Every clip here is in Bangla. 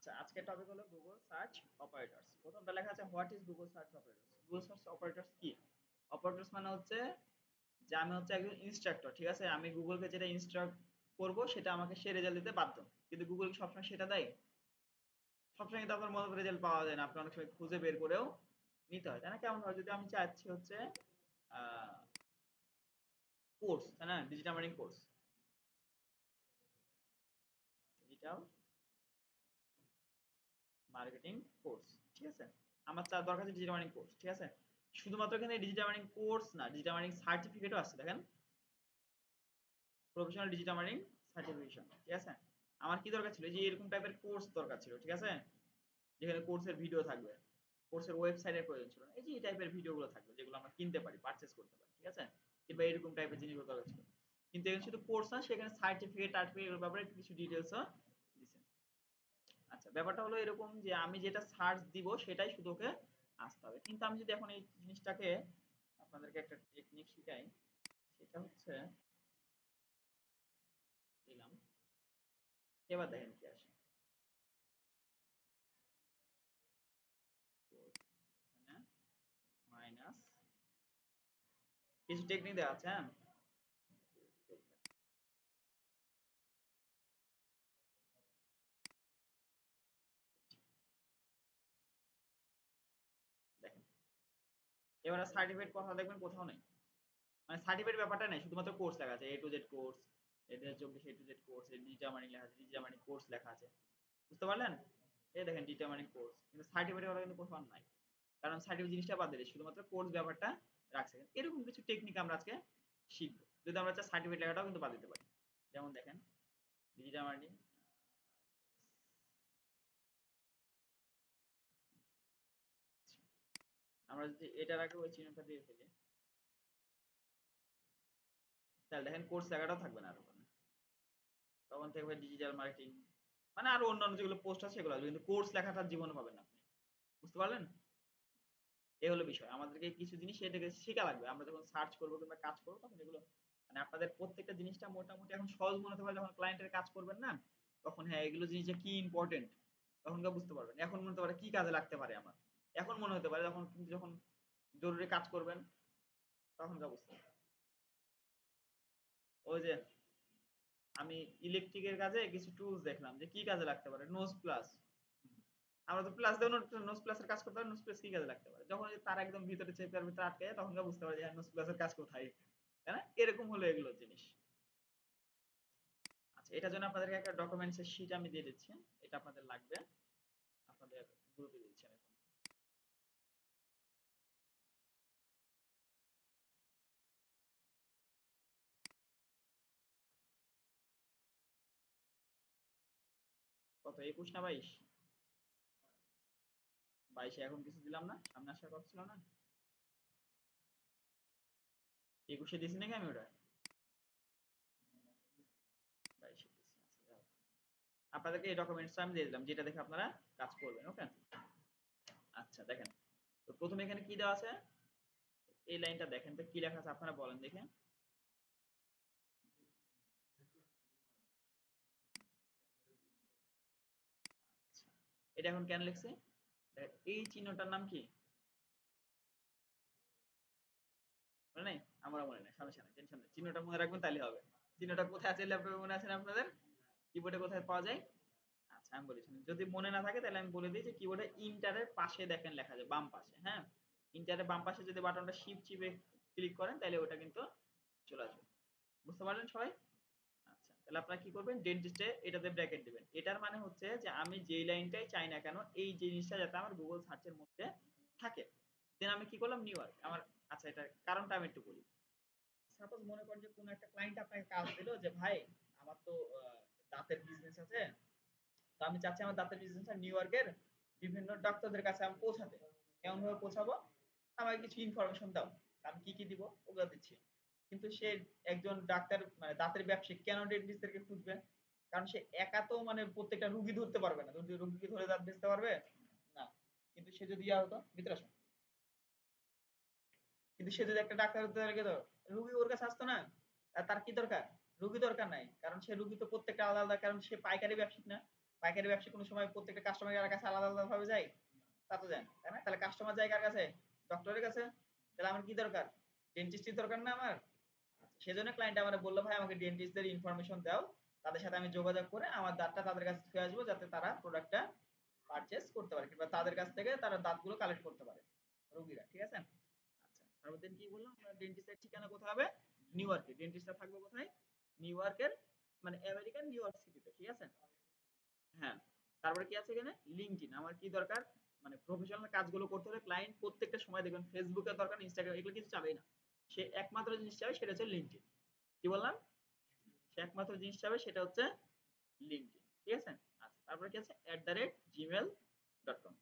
আচ্ছা, আজকের টপিক হলো গুগল সার্চ অপারেটরস। প্রথমটা লেখা আছে what is Google search operators. Google search operators কি? অপারেটরস মানে হচ্ছে যে আমি হচ্ছে একজন ইনস্ট্রাক্টর, ঠিক আছে? আমি গুগলকে যেটা ইনস্ট্রাক্ট করব সেটা আমাকে সে রেজাল্ট দিতে বাধ্য। কিন্তু গুগল কি সবসময় সেটা দেয়? সবসময় কিন্তু আপনার মতো রেজাল্ট পাওয়া যায় না। আপনার অনেক সময় খুঁজে বের করেও নিতে হয়, তাই না? কেমন হয় যদি আমি চাচ্ছি হচ্ছে কোর্স, তাই না? Digital marketing course, digital marketing course, ঠিক আছে? আমার দরকার আছে ডিজিটাল মার্কেটিং কোর্স, ঠিক আছে? শুধুমাত্র এখানে ডিজিটাল মার্কেটিং কোর্স না, ডিজিটাল মার্কেটিং সার্টিফিকেটও আছে, দেখেন, প্রফেশনাল ডিজিটাল মার্কেটিং সার্টিফিকেশন, ঠিক আছে? আমার কি দরকার ছিল, যে এরকম টাইপের কোর্স দরকার ছিল, ঠিক আছে? যেখানে কোর্সের ভিডিও থাকবে, কোর্সের ওয়েবসাইটের প্রয়োজন ছিল না, এই যে এই টাইপের ভিডিওগুলো থাকবে যেগুলো আমরা কিনতে পারি, পারচেজ করতে পারি, ঠিক আছে? কিংবা এরকম টাইপের জিনিসগুলো দরকার ছিল। কিন্তু এখানে শুধু কোর্স না, সেখানে সার্টিফিকেট টার্টিফিকেট ব্যাপারে কিছু ডিটেলসও দিছে। আচ্ছা, ব্যাপারটা হলো এরকম যে আমি যেটা সার্চ দিব সেটাই শুধু ওকে আসতে হবে। কিন্তু আমি যদি এখন এই জিনিসটাকে আপনাদেরকে একটা টেকনিক শিখাই, সেটা হচ্ছে দিলাম, এবার দেখেন কি আসে। এখানে মাইনাস কিছু টেকনিক দেওয়া আছে, হ্যাঁ? দেখেন, এবার সার্টিফিকেট কথা দেখবেন কোথাও নেই, মানে সার্টিফিকেট ব্যাপারটা নেই, শুধুমাত্র কোর্স লেখা আছে, A to Z course, A2024 A to Z course, digital marketing লেখা আছে, ডিজিটাল মার্কেটিং কোর্স লেখা আছে, বুঝতে পারলেন? এই দেখেন ডিজিটাল মার্কেটিং কোর্স, কিন্তু সার্টিফিকেট ওরা কিন্তু কোথাও নাই, কারণ সার্টিফিকেট জিনিসটা বাদ দিলে শুধুমাত্র কোর্স ব্যাপারটা রাখছে। এরকম কিছু টেকনিক আমরা আজকে শিখবো, যদি আমরা চাই সার্টিফিকেট লেখাটাও কিন্তু বাদ দিতে পারি। যেমন দেখেন ডিজিটাল মার্কেটিং, আমরা যদি এটার আগে ওই চিহ্নটা দিয়ে ফেলি, তাহলে দেখেন কোর্স লেখাটাও থাকবে না আর ওখানে, তখন থাকবে ডিজিটাল মার্কেটিং, মানে আরো অন্যান্য যেগুলো পোস্ট আছে সেগুলো আসবে, কিন্তু কোর্স লেখাটা জীবনে পাবেন না আপনি, বুঝতে পারলেন? এই হলো বিষয়, আমাদেরকে কিছু জিনিস এটাকে শেখা লাগবে। আমরা যখন সার্চ করবো কিংবা কাজ করবো তখন এগুলো, মানে আপনাদের প্রত্যেকটা জিনিসটা মোটামুটি এখন সহজ মনে হতে পারে, যখন ক্লায়েন্টের কাজ করবেন না, তখন হ্যাঁ এগুলো জিনিসটা কি ইম্পর্টেন্ট তখনকার বুঝতে পারবেন। এখন মনে হতে পারে কি কাজে লাগতে পারে আমার, এখন মনে হতে পারে, যখন কিন্তু যখন জরুরি কাজ করবেন তখনকার বুঝতে পারবেন। ওই যে আমি ইলেকট্রিকের কাজে কিছু টুলস দেখলাম যে কি কাজে লাগতে পারে, নোজ প্লাস, আমরা তো প্লাস দেব, নোজ প্লাস এর কাজ করতে পারে, নোজ প্লাস কি কাজে লাগতে পারে, যখন তার একদম ভিতরে চেপের ভিতরে আটকে যায় তখন বুঝতে পারে যে নোজ প্লাস এর কাজ কোথায়, তাই না? এরকম হলো এগুলো জিনিস। আচ্ছা, এটার জন্য আপনাদেরকে একটা ডকুমেন্টস এর শীট আমি দিয়ে দিচ্ছি, এটা আপনাদের লাগবে, আপনাদের গ্রুপে দিচ্ছি আমি এখন। কত, 21 না 22? 22 এখন কিছু দিলাম না, সামনে আসার কথা ছিল না? 21 দিছি নাকি আমি ওটা? 22 দিছি, আচ্ছা যাও। আপনাদেরকে এই ডকুমেন্টসটা আমি দিয়ে দিলাম, যেটা দেখে আপনারা কাজ করবেন, ওকে? আচ্ছা দেখেন, তো প্রথমে এখানে কি দেওয়া আছে, এই লাইনটা দেখেন তো কি লেখা আছে, আপনারা বলেন দেখেন। আচ্ছা, এটা এখন কেন লিখছে? এই চিহ্নটার নাম কি মনে নেই? আমারও মনে নেই, সমস্যা নেই, টেনশন নেই, চিহ্নটা মনে রাখবেন তাহলে হবে। চিহ্নটা কোথায় আছে ল্যাপটপে, মনে আছে না আপনাদের? কিবোর্ডে কোথায় পাওয়া যায়? আচ্ছা আমি বলি শুনুন, যদি মনে না থাকে তাহলে আমি বলে দিই যে কিবোর্ডে ইন্টারের পাশে দেখেন লেখা আছে, বাম পাশে, হ্যাঁ? ইন্টারের বাম পাশে যদি বাটনটা শিফট চিপে ক্লিক করেন তাহলে ওটা কিন্তু চলে আসবে, বুঝতে পারলেন সবাই? আচ্ছা, তাহলে আপনারা কি করবেন, ডেন্টিস্টে এটাতে ব্র্যাকেট দিবেন। এটার মানে হচ্ছে যে আমি যেই লাইনটাই চাই না কেন এই জিনিসটা যাতে আমার গুগল সার্চের মধ্যে থাকে। দেন আমি কি করলাম, নিউ ইয়র্ক আমার। আচ্ছা, এটার কারণটা আমি একটু বলি। সাপোজ মনে করেন যে কোনো একটা ক্লায়েন্ট আপনাকে কাজ দিল যে ভাই আমার তো দাঁতের বিজনেস আছে, তো আমি চাচ্ছি আমার দাঁতের বিজনেসটা নিউ ইয়র্কের বিভিন্ন ডাক্তারদের কাছে আমি পৌঁছাতে। কেমন ভাবে পৌঁছাবো, আমাকে কিছু ইনফরমেশন দাও, আমি কি কি দিব ওগুলো দিচ্ছি। কিন্তু সে একজন ডাক্তার, মানে দাঁতের ব্যবসায়ী, কেন ডেন্টিস্টদেরকে খুঁজবে? কারণ সে একা তো মানে প্রত্যেকটা রুগী ধরতে পারবে না, রুগীকে ধরে দাঁত বেচতে পারবে না। কিন্তু সে যদি ইয়া হতো, ভিতরে আসো, কিন্তু সে যদি একটা ডাক্তার হতে পারে, তো রুগী ওর কাছে আসতো না। আর তার কি দরকার, রুগী দরকার নাই, কারণ সে রুগী তো প্রত্যেকটা আলাদা আলাদা, কারণ সে পাইকারি ব্যবসায়িক না, পাইকারি ব্যবসা কোনো সময় প্রত্যেকটা কাস্টমারের কাছে আলাদা আলাদা ভাবে যায়? তা তো যায় না, তাই না? তাহলে কাস্টমার যায় কার কাছে? ডক্টরের কাছে। তাহলে আমার কি দরকার? ডেন্টিস্টের দরকার না আমার? সেজন্য ক্লায়েন্ট আমারে বলল, ভাই আমাকে ডেন্টিস্টদের ইনফরমেশন দাও, তাদের সাথে আমি যোগাযোগ করে আমার দাঁতটা তাদের কাছে ছুঁয়ে আসবো, যাতে তারা প্রোডাক্টটা পারচেজ করতে পারে কিংবা তাদের কাছ থেকে তারা দাঁতগুলো কালেক্ট করতে পারে রোগীরা, ঠিক আছে? আচ্ছা, তারপর দেন কি বললাম, ডেন্টিস্টের ঠিকানা কোথায় হবে? নিউ ইয়র্কে। ডেন্টিস্টটা থাকবে কোথায়? নিউ ইয়র্কের, মানে আমেরিকার নিউ ইয়র্ক সিটিতে, ঠিক আছে? হ্যাঁ, তারপরে কি আছে এখানে? লিঙ্কডইন। আমার কি দরকার? মানে প্রফেশনাল কাজগুলো করতে হলে ক্লায়েন্ট প্রত্যেকটা সময় দেখবেন ফেসবুকের দরকার, ইনস্টাগ্রাম এগুলো কিছু চাবেই না। সে একমাত্র জিনিস চাবে সেটা হচ্ছে লিঙ্কডইন। কি বললাম? সে একমাত্র জিনিস চাবে সেটা হচ্ছে লিঙ্কডইন, ঠিক আছে? আচ্ছা, তারপরে কি আছে? @gmail.com।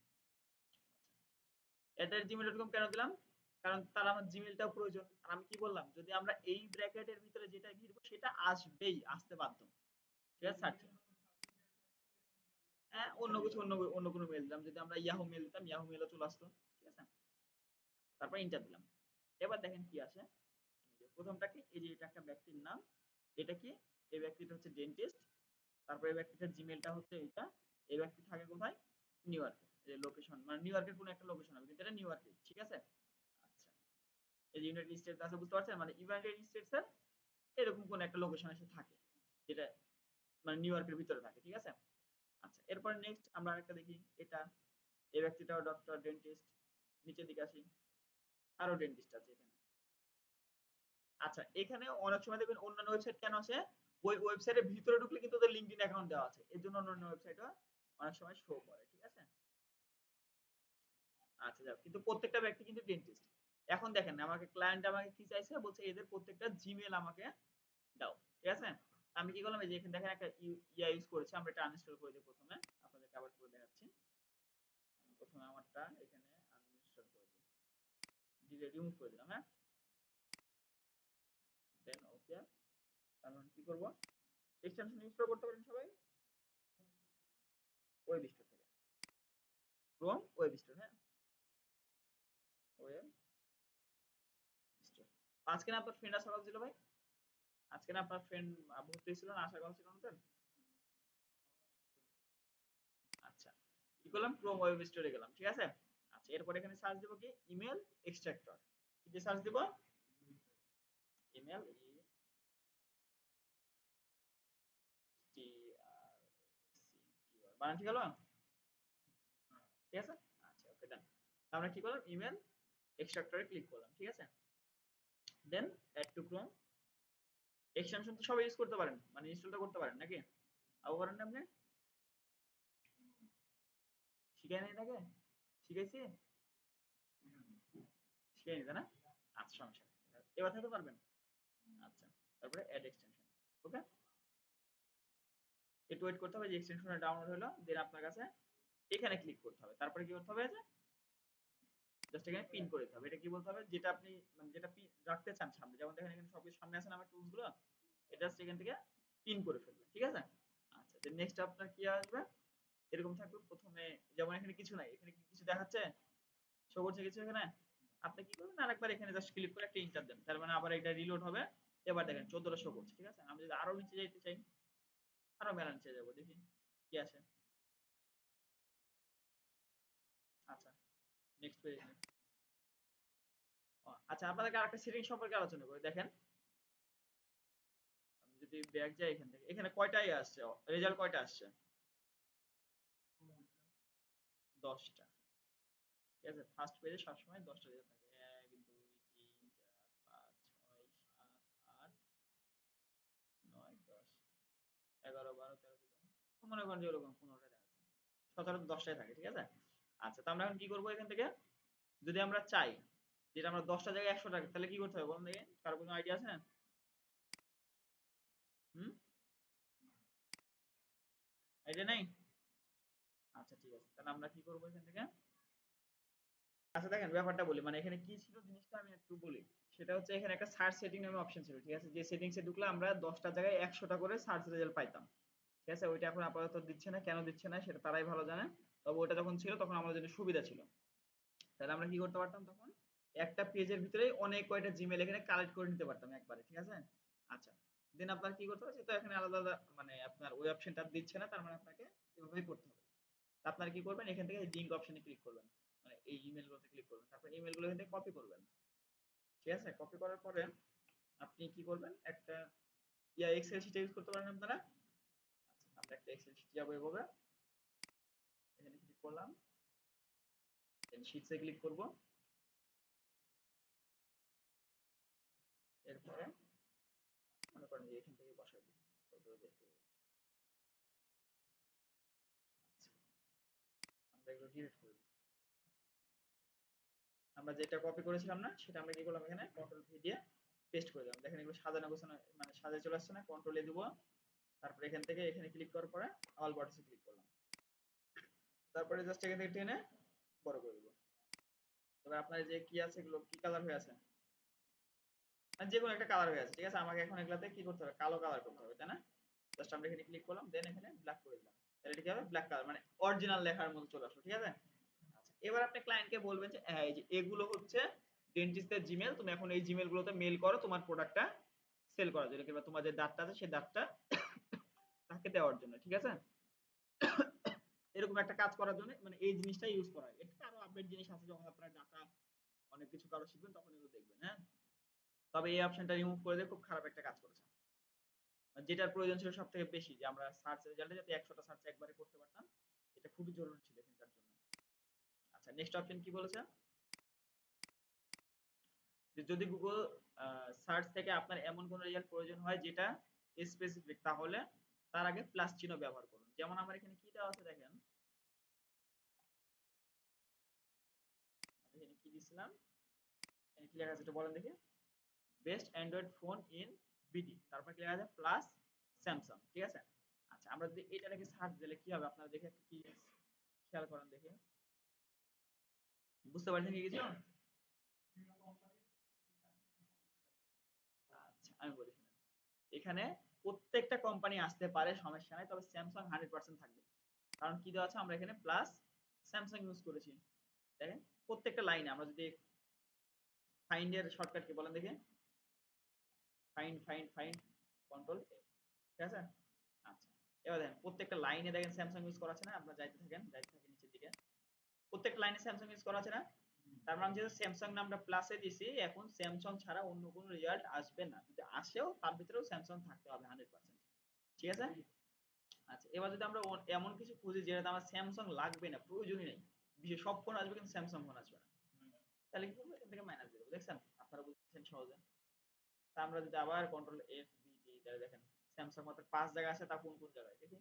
@gmail.com কেন দিলাম? কারণ তার আমার জিমেলটাও প্রয়োজন। আর আমি কি বললাম, যদি আমরা এই ব্র্যাকেটের ভিতরে যেটা ঘিরবো সেটা আসবেই, আসতে বাধ্য, ঠিক আছে? সার্চিং, হ্যাঁ, অন্য কিছু, অন্য কোনো মেল দিলাম, যদি আমরা ইয়াহু মেল দিতাম ইয়াহু মেলও চলে আসতো, ঠিক আছে? তারপর ইন্টার দিলাম। এবার দেখেন কি আসে। এই যে প্রথমটা কি, এই যে এটা একটা ব্যক্তির নাম, এটা কি, এই ব্যক্তিটা হচ্ছে ডেন্টিস্ট। তারপর এই ব্যক্তিটার জিমেলটা হচ্ছে এটা। এই ব্যক্তি থাকে কোথায়? নিউ ইয়র্কে। এই লোকেশন মানে নিউ ইয়র্কের কোনো একটা লোকেশন হবে, কিন্তু এটা নিউ ইয়র্কে, ঠিক আছে? আচ্ছা, এই যে ইউনাইটেড স্টেটস আছে, বুঝতে পারছেন? মানে ইউনাইটেড স্টেটস এর এরকম কোন একটা লোকেশন এসে থাকে, যেটা মানে নিউ ইয়র্কের ভিতরে থাকে, ঠিক আছে? আচ্ছা, এরপর নেক্সট আমরা আরেকটা দেখি। এটা, এই ব্যক্তিটাও ডক্টর ডেন্টিস্ট। নিচের দিকে আসি, আরো ডেন্টিস্ট আছে এখানে। আচ্ছা, এখানে অনেক সময় দেখবেন অন্যান্য ওয়েবসাইট কেন আসে, ওই ওয়েবসাইটের ভিতরে ঢুকলে কিন্তু ওদের লিঙ্কডইন অ্যাকাউন্ট দেওয়া আছে, এর জন্য অন্যান্য ওয়েবসাইটও অনেক সময় শো করে, ঠিক আছে? আচ্ছা, যাও, কিন্তু প্রত্যেকটা ব্যক্তি কিন্তু ডেন্টিস্ট। এখন দেখেন আমাকে ক্লায়েন্ট আমাকে কি চাইছে, বলছে এদের প্রত্যেকটা জিমেল আমাকে দাও, ঠিক আছে? আমি কি করলাম, এই যে এখানে দেখেন একটা ইয়া ইউজ করেছে, আমরা এটা আনইনস্টল করে দিই প্রথমে, আপনাদেরকে আবার করে দেখাচ্ছি। আমি প্রথমে আমারটা এখানে আনইনস্টল করে দিই, ডিলিট রিমুভ করে দিলাম, হ্যাঁ। দেন ওকে। তারপর কি করব, এক্সটেনশন ইনস্টল করতে পারেন সবাই ওয়েব স্টোর থেকে, ক্রোম ওয়েব স্টোর, হ্যাঁ, ওয়েব স্টোর। আজকে না আপনার ফ্রেন্ড আসার কথা ছিল ভাই, আজকে না আপনার ফ্রেন্ড ভর্তি হয়েছিল না, আসার কথা ছিল না? আচ্ছা, কি করলাম, ক্রোম ওয়েব স্টোরে গেলাম, ঠিক আছে? আচ্ছা, এরপর এখানে সার্চ দেব কি, ইমেল এক্সট্রাক্টর। কি দিয়ে সার্চ দেব? ইমেল টি আর সি টি বানান ঠিক হলো? ঠিক আছে? আচ্ছা, ওকে, ডান। আমরা কি করলাম, ইমেল এক্সট্রাক্টরে ক্লিক করলাম, ঠিক আছে? দেন অ্যাড টু ক্রোম। এক্সটেনশন তো সবাই ইউজ করতে পারেন, মানে ইনস্টলটা করতে পারেন নাকি? আবু করেন না আপনি? শিখাই নাই তাকে? শিখাইছি? শিখাই নি, তাই না? আচ্ছা, সমস্যা নেই, এবার থাকতে পারবেন। আচ্ছা, তারপরে অ্যাড এক্সটেনশন, ওকে। একটু ওয়েট করতে হবে, যে এক্সটেনশনটা ডাউনলোড হলো, দেন আপনার কাছে এখানে ক্লিক করতে হবে। তারপরে কি করতে হবে, যে জাস্ট এখানে পিন করে দিতে হবে। এটা কি বলতে হবে, যেটা আপনি মানে যেটা রাখতে চান সামনে, যেমন দেখেন এখানে সবকিছু সামনে আছে না আমার টুলস গুলো, এটা জাস্ট এখান থেকে পিন করে ফেলবেন, ঠিক আছে? আচ্ছা, দেন নেক্সট আপনার কি আসবে, এরকম থাকবে প্রথমে, যেমন এখানে কিছু নাই, এখানে কি কিছু দেখাচ্ছে, শো করছে কিছু এখানে? আপনি কি করবেন, আরেকবার এখানে জাস্ট ক্লিক করে একটা ইন্টার দেন, তার মানে আবার এটা রিলোড হবে। এবার দেখেন 14টা শো করছে, ঠিক আছে? আমি যদি আরো নিচে যেতে চাই, আরো মেলা নিচে যাবো, দেখি কি আছে। আচ্ছা, নেক্সট পেজ। আচ্ছা, আপনাদেরকে আরেকটা সেটিং সম্পর্কে আলোচনা করি, দেখেন। আমি যদি ব্যাক যাই এখান থেকে, এখানে কয়টাই আসছে, রেজাল্ট কয়টা আসছে? 10টা, ঠিক আছে? ফার্স্ট পেজে সবসময় 10টা রেজাল্ট থাকে, 1 2 3 4 5 6 7 8 9 10 11 12 13 14, মনে করেন যে এরকম 15টা দেখাচ্ছে, 17 10টাই থাকে, ঠিক আছে? আচ্ছা, তো আমরা এখন কি করবো এখান থেকে, যদি আমরা চাই যেটা আমরা 10টা জায়গায় 100 টাকা, তাহলে কি করতে হবে বলুন দেখি, কারো কোনো আইডিয়া আছে? হুম, আইডিয়া নাই? আচ্ছা, ঠিক আছে, তাহলে আমরা কি করবো এখান থেকে। আচ্ছা, দেখেন ব্যাপারটা বলি, মানে এখানে কি ছিল জিনিসটা আমি একটু বলি। সেটা হচ্ছে এখানে একটা সার্চ সেটিং নামে অপশন ছিল, ঠিক আছে? যে সেটিংসে ঢুকলে আমরা 10টা জায়গায় 100টা করে সার্চ রেজাল্ট পাইতাম, ঠিক আছে? ওইটা এখন আপাতত দিচ্ছে না, কেন দিচ্ছে না সেটা তারাই ভালো জানে। তবে ওটা যখন ছিল তখন আমাদের জন্য সুবিধা ছিল। তাহলে আমরা কি করতে পারতাম তখন, একটা পেজের ভিতরেই অনেক কয়টা জিমেল এখানে কালেক্ট করে নিতে পারতাম একবারে, ঠিক আছে? আচ্ছা, দেন আপনার কি করতে হবে, যেহেতু এখানে আলাদা আলাদা মানে আপনার ওই অপশনটা দিচ্ছে না, তার মানে আপনাকে এভাবেই করতে হবে। তো আপনারা কি করবেন, এখান থেকে লিংক অপশনে ক্লিক করবেন, মানে এই ইমেল গুলোতে ক্লিক করবেন, তারপর ইমেল গুলো এখান থেকে কপি করবেন। ঠিক আছে, কপি করার পরে আপনি কি করবেন, একটা এক্সেল শিট ইউজ করতে পারেন আপনারা। আচ্ছা, আমরা একটা এক্সেল শিট যাবো এভাবে, এখানে ক্লিক করলাম, দেন শিটসে ক্লিক করব। এরপরে মনে করেন যে এখান থেকে বসাই দিই, আচ্ছা, আমরা এগুলো ডিলিট করে দিই। আমরা যেটা কপি করেছিলাম না, সেটা আমরা কি করলাম, এখানে কন্ট্রোল ভি দিয়ে পেস্ট করে দিলাম। দেখেন এগুলো সাজানো গোছানো মানে সাজায় চলে আসছে না, কন্ট্রোল এ দিব, তারপরে এখান থেকে এখানে ক্লিক করার পরে অল বাটনসে ক্লিক করলাম, তারপরে জাস্ট এখান থেকে টেনে বড় করে দিব। এবার আপনার যে কি আছে, এগুলো কি কালার হয়ে আছে, মানে যে কোনো একটা কালার হয়ে আছে, ঠিক আছে। আমাকে এখন এগুলাতে কি করতে হবে, কালো কালার করতে হবে, তাই না? জাস্ট আমরা এখানে ক্লিক করলাম, দেন এখানে ব্ল্যাক করে দিলাম, তাহলে এটা কি হবে, ব্ল্যাক কালার মানে অরিজিনাল লেখার মতো চলে আসলো, ঠিক আছে। আচ্ছা, এবার আপনি ক্লায়েন্টকে বলবেন যে হ্যাঁ, এই যে এগুলো হচ্ছে ডেন্টিস্টের জিমেল, তুমি এখন এই জিমেল গুলোতে মেল করো তোমার প্রোডাক্টটা সেল করার জন্য, কিংবা তোমার যে দাঁতটা আছে সেই দাঁতটা তাকে দেওয়ার জন্য, ঠিক আছে। এরকম একটা কাজ করার জন্য মানে এই জিনিসটা ইউজ করা হয়। এটা আরো আপডেট জিনিস আছে, যখন আপনারা ডাটা অনেক কিছু কারো শিখবেন তখন এগুলো দেখবেন, হ্যাঁ। তবে এই অপশনটা রিমুভ করে দিয়ে খুব খারাপ একটা কাজ করেছে। যেটার প্রয়োজন ছিল সব থেকে বেশি, যে আমরা সার্চ রেজাল্টে যাতে 100টা সার্চ একবারে করতে পারতাম, এটা খুবই জরুরি ছিল এখানকার জন্য। আচ্ছা, নেক্সট অপশন কি বলেছে, যে যদি গুগল সার্চ থেকে আপনার এমন কোনো রেজাল্ট প্রয়োজন হয় যেটা স্পেসিফিক, তাহলে তার আগে প্লাস চিহ্ন ব্যবহার করুন। যেমন আমার এখানে কি দেওয়া আছে দেখেন, আমি এখানে কি দিছিলাম, এখানে কি লেখা আছে একটু বলেন দেখি, best Android phone in BD, তারপর কি লেখা আছে প্লাস স্যামসাং, ঠিক আছে। আচ্ছা, আমরা যদি এটা রেখে সার্চ দিলে কি হবে, আপনারা দেখে একটু কি খেয়াল করেন দেখে, বুঝতে পারছেন কি কিছু? আচ্ছা, আমি বলি শুনেন। এখানে প্রত্যেকটা কোম্পানি আসতে পারে, সমস্যা নাই, তবে স্যামসাং 100% থাকবে। কারণ কি দেওয়া আছে, আমরা এখানে প্লাস স্যামসাং ইউজ করেছি। দেখেন প্রত্যেকটা লাইনে, আমরা যদি ফাইন্ড এর শর্টকাট কি বলেন দেখি, ফাইন্ড কন্ট্রোল এ, ঠিক আছে। আচ্ছা, এবার দেখেন প্রত্যেকটা লাইনে দেখেন স্যামসাং ইউজ করা আছে না, আপনারা যাইতে থাকেন নিচের দিকে, প্রত্যেকটা লাইনে স্যামসাং ইউজ করা আছে না। তার মানে যেহেতু স্যামসাং নামটা প্লাসে দিছি, এখন স্যামসাং ছাড়া অন্য কোনো রেজাল্ট আসবে না, যদি আসেও তার ভিতরেও স্যামসাং থাকতে হবে 100%, ঠিক আছে। আচ্ছা, এবার যদি আমরা এমন কিছু খুঁজি যেটাতে আমার স্যামসাং লাগবে না, প্রয়োজনই নেই, বিশেষ সব ফোন আসবে কিন্তু স্যামসাং ফোন আসবে না, তাহলে কি করবো, এখান থেকে মাইনাস দেবো। দেখছেন, আপনারা বুঝছেন সহজে। তা আমরা যদি আবার কন্ট্রোল এফ বি দিই, তাহলে দেখেন স্যামসাং মাত্র 5 জায়গা আছে, তা কোন কোন জায়গায় দেখি,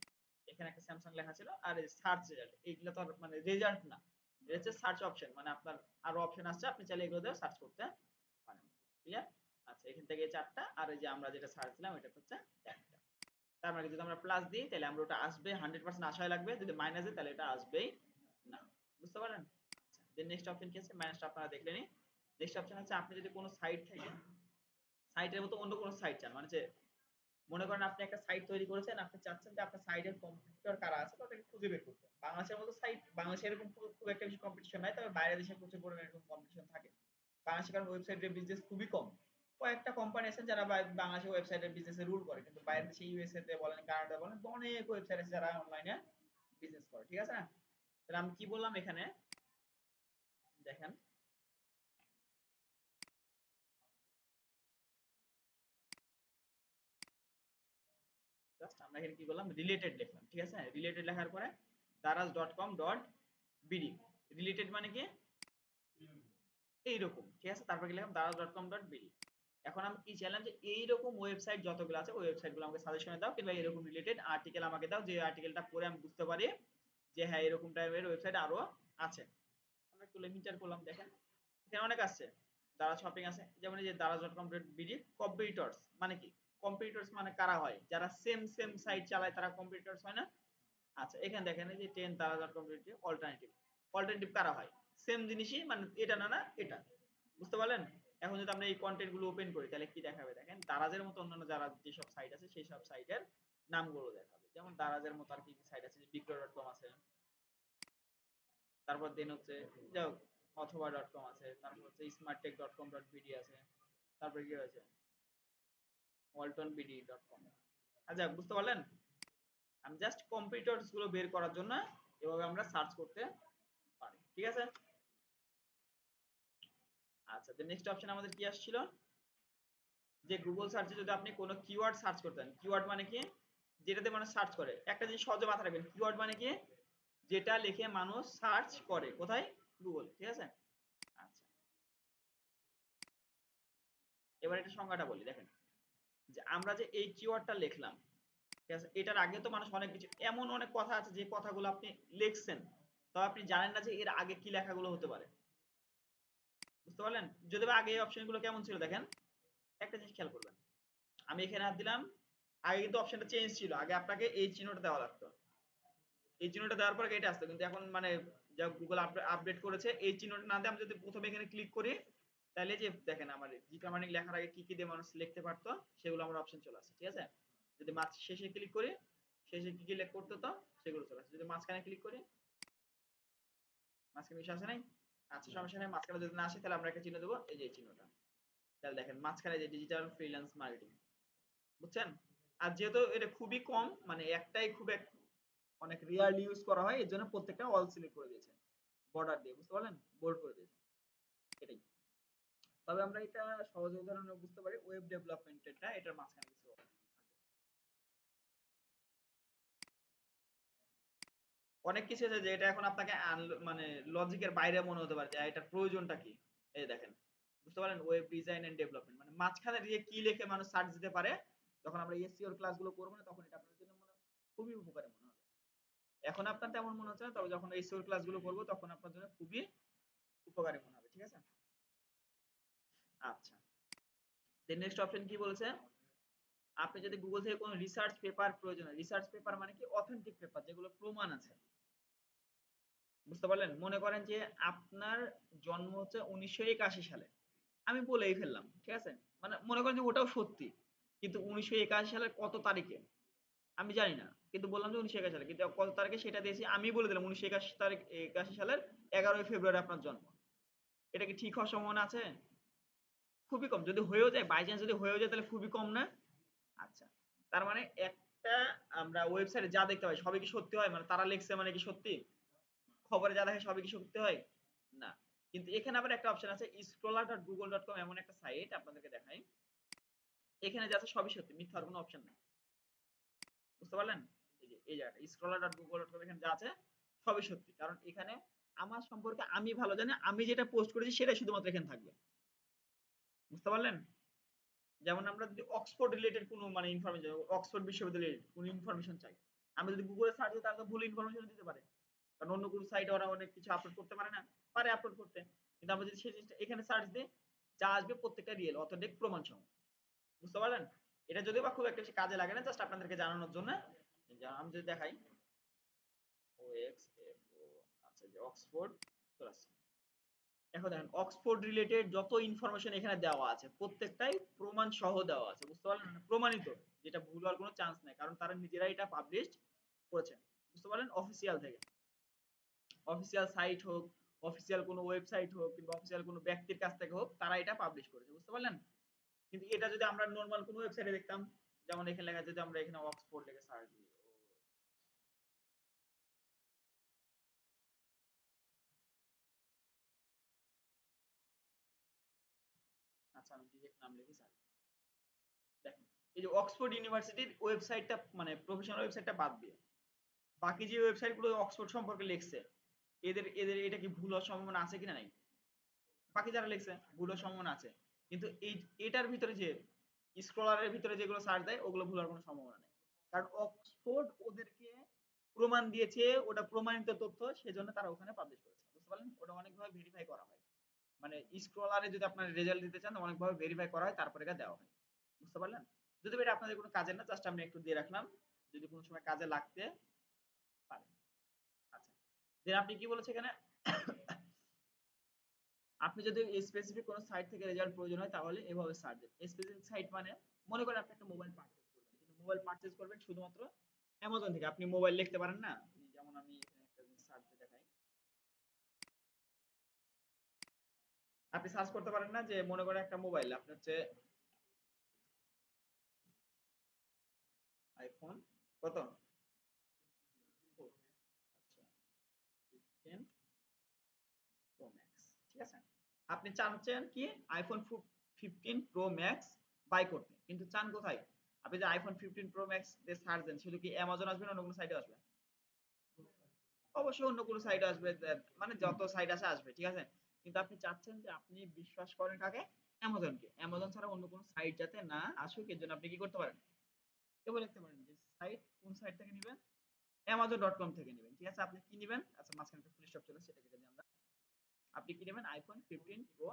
এখানে একটা স্যামসাং লেখা ছিল, আর সার্চ রেজাল্ট, এইগুলো তো আর মানে রেজাল্ট না, এটা হচ্ছে সার্চ অপশন, মানে আপনার আরো অপশন আসছে, আপনি চাইলে এগুলো দিয়ে সার্চ করতে পারেন, ক্লিয়ার। আচ্ছা, এখান থেকে 4টা, আর এই যে আমরা যেটা সার্চ দিলাম এটা হচ্ছে 1টা। তার মানে যদি আমরা প্লাস দিই তাহলে আমরা ওটা আসবে 100% আশায় লাগবে, যদি মাইনাস দিই তাহলে এটা আসবেই না, বুঝতে পারলেন। আচ্ছা, দেন নেক্সট অপশন কি আছে, মাইনাসটা আপনারা দেখলেনই। নেক্সট অপশন হচ্ছে আপনি যদি কোনো সাইট থেকে সাইটের মতো অন্য কোনো সাইট চান, মানে যে মনে করেন আপনি একটা সাইট তৈরি করেছেন, আপনি চাচ্ছেন যে আপনার সাইটের কম্পিটিটর কারা আছে তাদেরকে খুঁজে বের করতে। বাংলাদেশের মতো সাইট, বাংলাদেশে এরকম খুব একটা বেশি কম্পিটিশন নাই, তবে বাইরের দেশে প্রচুর পরিমাণে এরকম কম্পিটিশন থাকে। বাংলাদেশে কারণ ওয়েবসাইটের বিজনেস খুবই কম, কয়েকটা কোম্পানি আছেন যারা বাংলাদেশে ওয়েবসাইটের বিজনেসে রুল করে, কিন্তু বাইরের দেশে ইউএসএ তে বলেন, কানাডা বলেন, অনেক ওয়েবসাইট আছে যারা অনলাইনে বিজনেস করে, ঠিক আছে না। তাহলে আমি কি বললাম এখানে, দেখেন জাস্ট আমরা এখানে কি করলাম, রিলেটেড লিখলাম, ঠিক আছে। রিলেটেড লেখার পরে daraz.com.bd, রিলেটেড মানে কি এইরকম, ঠিক আছে। তারপর কি লিখলাম daraz.com.bd। এখন আমি কি চাইলাম, যে এইরকম ওয়েবসাইট যতগুলো আছে ওই ওয়েবসাইটগুলো আমাকে সাজেশনে দাও, কিংবা এরকম রিলেটেড আর্টিকেল আমাকে দাও, যে আর্টিকেলটা পড়ে আমি বুঝতে পারি যে হ্যাঁ, এরকম টাইপের ওয়েবসাইট আরো আছে। আমরা একটু লিমিটার করলাম, দেখেন এখানে অনেক আসছে, দারাজ শপিং আছে, যেমন এই যে daraz.com.bd। কম্পিটিটরস মানে কি, কম্পিটিটরস মানে কারা হয়, যারা সেম সাইট চালায় তারা কম্পিটিটরস হয় না। আচ্ছা, এখানে দেখেন এই যে 10 daraz.com.bd অল্টারনেটিভ, অল্টারনেটিভ কারা হয়, সেম জিনিসই, মানে এটা না না এটা, বুঝতে পারলেন। এখন যদি আমরা এই কন্টেন্ট গুলো ওপেন করি তাহলে কি দেখাবে, দেখেন দারাজের মতো অন্যান্য যারা যেসব সাইট আছে সেই সব সাইটের নামগুলো দেখাবে। যেমন দারাজের মতো আর কি সাইট আছে, যে বিক্রয়.কম আছে, তারপর দেন হচ্ছে যাও অথবা.কম আছে, তারপর হচ্ছে smarttech.com.bd আছে, তারপরে কি আছে waltonbd.com। আচ্ছা, বুঝতে পারলেন? আমি জাস্ট কম্পিটিটরস গুলো বের করার জন্য এভাবে আমরা সার্চ করতে পারি, ঠিক আছে? আচ্ছা, তো নেক্সট অপশন আমাদের কি আসছিল, যে গুগল সার্চে যদি আপনি কোনো কিওয়ার্ড সার্চ করতেন। কিওয়ার্ড মানে কি, যেটাতে মানুষ সার্চ করে। একটা জিনিস সহজে মাথায় রাখবেন, কিওয়ার্ড মানে কি, যেটা লিখে মানুষ সার্চ করে কোথায়, গুগল, ঠিক আছে? আচ্ছা, এবার এটা সংজ্ঞাটা বলি, দেখেন যে আমরা যে এই কিওয়ার্ডটা লিখলাম, ঠিক আছে, এটার আগে তো মানুষ অনেক কিছু, এমন অনেক কথা আছে যে কথাগুলো আপনি লিখছেন, তো আপনি জানেন না যে এর আগে কি লেখাগুলো হতে পারে। বুঝতে পারলেন? যদি বা আগে এই অপশনগুলো কেমন ছিল দেখেন, একটা জিনিস খেয়াল করবেন, আমি এখানে হাত দিলাম, আগে কিন্তু অপশনটা চেঞ্জ ছিল, আগে আপনাকে এই চিহ্নটা দেওয়া লাগতো, এই চিহ্নটা দেওয়ার পরে এটা আসতো, কিন্তু এখন মানে যা গুগল আপডেট করেছে, এই চিহ্নটা না দিয়ে আমি যদি প্রথমে এখানে ক্লিক করি, তাহলে যে দেখেন আমার জিটা মার্নিং লেখার আগে কি কি দিয়ে মানুষ লিখতে পারতো সেগুলো আমার অপশন চলে আসে, ঠিক আছে? যদি মাঝ শেষে ক্লিক করি, শেষে কি কি লেখ করতে হতো সেগুলো চলে আসে। যদি মাঝখানে ক্লিক করি, মাঝখানে কিছু আসে নাই, আচ্ছা সমস্যা নেই, মাঝখানে যদি না আসে তাহলে আমরা একটা চিহ্ন দেবো, এই যে এই চিহ্নটা, তাহলে দেখেন মাঝখানে যে ডিজিটাল ফ্রিল্যান্স মার্কেটিং, বুঝছেন? আর যেহেতু এটা খুবই কম, মানে একটাই খুব অনেক রিয়ারলি ইউজ করা হয়, এর জন্য প্রত্যেকটা অল সিলেক্ট করে দিয়েছে বর্ডার দিয়ে, বুঝতে পারলেন, বোল্ড করে দিয়েছে, এটাই। তবে আমরা এটা সহজ উদাহরণে বুঝতে পারি, ওয়েব ডেভেলপমেন্টেরটা এটার মাঝখানে কিছু থাকে। অনেক কিছু আছে যে এটা এখন আপনাকে মানে লজিকের বাইরে মনে হতে পারে যে এটার প্রয়োজনটা কি। এই দেখেন, বুঝতে পারেন, ওয়েব ডিজাইন এন্ড ডেভেলপমেন্ট মানে মাঝখানে দিয়ে কি লিখে মানুষ সার্চ দিতে পারে। যখন আমরা এসইও এর ক্লাসগুলো করব না, তখন এটা আপনাদের জন্য খুবই উপকারী মনে হবে। এখন আপনার তেমন মনে হচ্ছে না, তবে যখন এসইও এর ক্লাসগুলো করব তখন আপনার জন্য খুবই উপকারী মনে হবে, ঠিক আছে? আচ্ছা, দেন নেক্সট অপশন কি বলছে, আপনি যদি গুগল থেকে কোনো রিসার্চ পেপার প্রয়োজন হয়, রিসার্চ পেপার মানে কি, অথেন্টিক পেপার যেগুলো প্রমাণ আছে, বুঝতে পারলেন? মনে করেন যে আপনার জন্ম হচ্ছে 1981 সালে, আমি বলেই ফেললাম, ঠিক আছে, মানে মনে করেন যে ওটাও সত্যি, কিন্তু 1981 সালের কত তারিখে আমি জানি না, কিন্তু বললাম যে 1981 সালে, কিন্তু কত তারিখে সেটা দিয়েছি আমি বলে দিলাম 1981 তারিখ, 81 সালের 11ই ফেব্রুয়ারি আপনার জন্ম। এটা কি ঠিক হওয়ার সম্ভাবনা আছে? খুবই কম। যদি হয়েও যায়, বাই চান্স যদি হয়েও যায়, তাহলে খুবই কম না? আচ্ছা, তার মানে একটা, আমরা ওয়েবসাইটে যা দেখতে পাই সবই কি সত্যি হয়, মানে তারা লিখছে মানে কি সত্যি, খবরে যা দেখে সবই কি সত্যি হয়? না। কিন্তু এখানে আবার একটা অপশন আছে, scholar.google.com এমন একটা সাইট আপনাদেরকে দেখাই, এখানে যা আছে সবই সত্যি, মিথ্যার কোনো অপশন নাই, বুঝতে পারলেন? এই যে এই জায়গাটা scholar.google.com, এখানে যা আছে সবই সত্যি, কারণ এখানে আমার সম্পর্কে আমি ভালো জানি, আমি যেটা পোস্ট করেছি সেটাই শুধুমাত্র এখানে থাকবে, বুঝতে পারলেন? যেমন আমরা যদি অক্সফোর্ড রিলেটেড কোনো মানে ইনফরমেশন, অক্সফোর্ড বিশ্ববিদ্যালয়ের কোনো ইনফরমেশন চাই, আমি যদি গুগলে সার্চ দিই তাহলে তো ভুল ইনফরমেশন দিতে পারে, কারণ অন্য কোনো সাইটে ওরা অনেক কিছু আপলোড করতে পারে না, পারে আপলোড করতে, কিন্তু আমরা যদি সেই জিনিসটা এখানে সার্চ দিই, যা আসবে প্রত্যেকটা রিয়েল অথেন্টিক প্রমাণ সহ, বুঝতে পারলেন? এটা যদিও বা খুব একটা বেশি কাজে লাগে না, জাস্ট আপনাদেরকে জানানোর জন্য। আমি যদি দেখাই, ও এক্স এফ ও, আচ্ছা, যে অক্সফোর্ড চলে আসছে। এখন দেখেন, অক্সফোর্ড রিলেটেড যত ইনফরমেশন এখানে দেওয়া আছে প্রত্যেকটাই প্রমাণ সহ দেওয়া আছে, বুঝতে পারলেন, মানে প্রমাণিত, যেটা ভুল হওয়ার কোনো চান্স নাই, কারণ তারা নিজেরাই এটা পাবলিশ করেছেন, বুঝতে পারলেন, অফিসিয়াল থেকে, অফিসিয়াল সাইট হোক, অফিসিয়াল কোনো ওয়েবসাইট হোক, কিংবা অফিসিয়াল কোনো ব্যক্তির কাছ থেকে হোক, তারা এটা পাবলিশ করেছে, বুঝতে পারলেন? কিন্তু এটা যদি আমরা নর্মাল কোনো ওয়েবসাইটে দেখতাম, যেমন এখানে লেখা, যদি আমরা এখানে অক্সফোর্ড লিখে সার্চ দিই, আচ্ছা আমি ডিরেক্ট নাম লিখে সার্চ, দেখেন এই যে অক্সফোর্ড ইউনিভার্সিটির ওয়েবসাইটটা, মানে প্রফেশনাল ওয়েবসাইটটা বাদ দিয়ে বাকি যে ওয়েবসাইট গুলো অক্সফোর্ড সম্পর্কে লিখছে, এদের এদের এটা কি ভুল হওয়ার সম্ভাবনা আছে কিনা নাই? বাকি যারা লিখছে ভুল হওয়ার সম্ভাবনা আছে, কিন্তু এই এটার ভিতরে যে স্ক্রলারের ভিতরে যেগুলো সার্চ দেয় ওগুলো ভুল হওয়ার কোনো সম্ভাবনা নেই, কারণ অক্সফোর্ড ওদেরকে প্রমাণ দিয়েছে, ওটা প্রমাণিত তথ্য, সেজন্য তারা ওখানে পাবলিশ করেছে, বুঝতে পারলেন? ওটা অনেকভাবে ভেরিফাই করা হয়, মানে স্ক্রলারে যদি আপনার রেজাল্ট দিতে চান অনেকভাবে ভেরিফাই করা হয়, তারপরে এটা দেওয়া হয়, বুঝতে পারলেন? যদি এটা আপনাদের কোনো কাজের না, জাস্ট আমি একটু দিয়ে রাখলাম, যদি কোনো সময় কাজে লাগতে পারে। আচ্ছা, দেন আপনি কি বলেছে এখানে, আপনি যদি স্পেসিফিক কোনো সাইট থেকে রেজাল্ট প্রয়োজন হয় তাহলে এভাবে সার্চ দেন। স্পেসিফিক সাইট মানে মনে করেন আপনি একটা মোবাইল পারচেজ করবেন, কিন্তু মোবাইল পারচেজ করবেন শুধুমাত্র অ্যামাজন থেকে, আপনি মোবাইল লিখতে পারেন না, যেমন আমি এখানে একটা জিনিস সার্চ দিয়ে দেখাই, আপনি সার্চ করতে পারেন না যে মনে করেন একটা মোবাইল আপনি হচ্ছে আইফোন কত 4 আচ্ছা 15 প্রো ম্যাক্স ঠিক আছে আপনি চাচ্ছেন কি আইফোন 15 প্রো ম্যাক্স বাই করতে কিন্তু চান কোথায় আপনি যে আইফোন 15 প্রো ম্যাক্স দিয়ে সার্চ দেন শুধু কি অ্যামাজন আসবে না অন্য কোনো সাইটে আসবে অবশ্যই অন্য কোনো সাইটে আসবে মানে যত সাইট আছে আসবে ঠিক আছে কিন্তু আপনি চাচ্ছেন যে আপনি বিশ্বাস করেন কাকে অ্যামাজনকে অ্যামাজন ছাড়া অন্য কোনো সাইট যাতে না আসুক এর জন্য আপনি কি করতে পারেন এবার লিখতে পারেন যে সাইট কোন সাইট থেকে নেবেন amazon.com থেকে নেবেন ঠিক আছে আপনি কি নেবেন আচ্ছা মাঝখানে একটা ফুল স্টপ চলে সেটা কেটে দিই আমরা আপনি কি নেবেন আইফোন 15 প্রো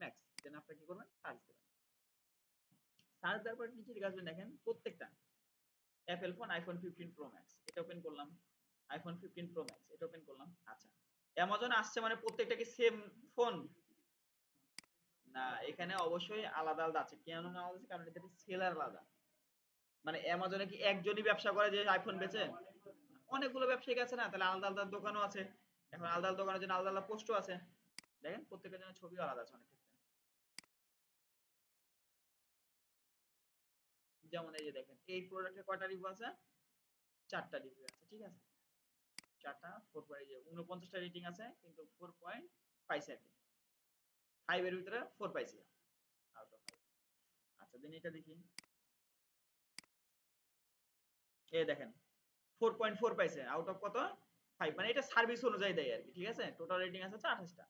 ম্যাক্স দেন আপনি কি করবেন সার্চ দেবেন সার্চ দেওয়ার পর নিচে দিকে আসবেন দেখেন প্রত্যেকটা Apple phone iPhone 15 pro max এটা ওপেন করলাম আইফোন 15 প্রো ম্যাক্স এটা ওপেন করলাম আচ্ছা অ্যামাজন আসছে মানে প্রত্যেকটা কি সেম ফোন না এখানে অবশ্যই আলাদা আলাদা আছে কেন না আলাদা আছে কারণ এটাতে সেলার আলাদা মানে অ্যামাজনে কি একজনই ব্যবসা করে যে আইফোন বেচে অনেকগুলো ব্যবসায়িক আছে না তাহলে আলাদা আলাদা দোকানও আছে এখন আলাদা আলাদা দোকানের জন্য আলাদা আলাদা পোস্টও আছে দেখেন প্রত্যেকের জন্য ছবিও আলাদা আছে অনেক ক্ষেত্রে যেমন এই যে দেখেন এই প্রোডাক্টের কয়টা রিভিউ আছে 4টা রিভিউ আছে ঠিক আছে 4টা 49টা রেটিং আছে কিন্তু 4 পয়েন্ট পাইছে আর কি 5 এর ভিতরে 4 পাইছে আউট অফ 5 আচ্ছা দেন এটা দেখি এই দেখেন 4.4 পাইছে আউট অফ কত 5 মানে এটা সার্ভিস অনুযায়ী দেয় আর কি ঠিক আছে টোটাল রেটিং আছে 28টা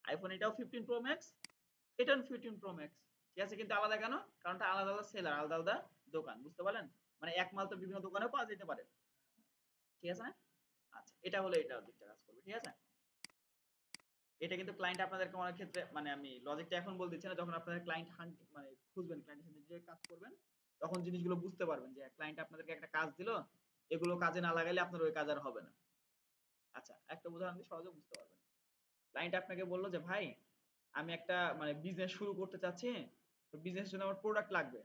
আইফোন এটাও 15 প্রো ম্যাক্স এটাও 15 প্রো ম্যাক্স ঠিক আছে কিন্তু আলাদা কেন কারণটা আলাদা আলাদা সেলার আলাদা আলাদা দোকান বুঝতে পারলেন মানে এক মাল তো বিভিন্ন দোকানেও পাওয়া যেতে পারে ঠিক আছে আচ্ছা এটা হলো এটা দিকটা কাজ করবে ঠিক আছে এটা কিন্তু ক্লায়েন্ট আপনাদেরকে অনেক ক্ষেত্রে মানে আমি লজিকটা এখন বল দিচ্ছি না যখন আপনাদের ক্লায়েন্ট হান্ট মানে খুঁজবেন ক্লায়েন্টের সাথে যে কাজ করবেন তখন জিনিসগুলো বুঝতে পারবেন যে ক্লায়েন্ট আপনাদেরকে একটা কাজ দিল এগুলো কাজে না লাগাইলে আপনার ওই কাজ আর হবে না আচ্ছা একটা উদাহরণ দিয়ে সহজে বুঝতে পারবেন ক্লায়েন্ট আপনাকে বললো যে ভাই আমি একটা মানে বিজনেস শুরু করতে চাচ্ছি তো বিজনেসের জন্য আমার প্রোডাক্ট লাগবে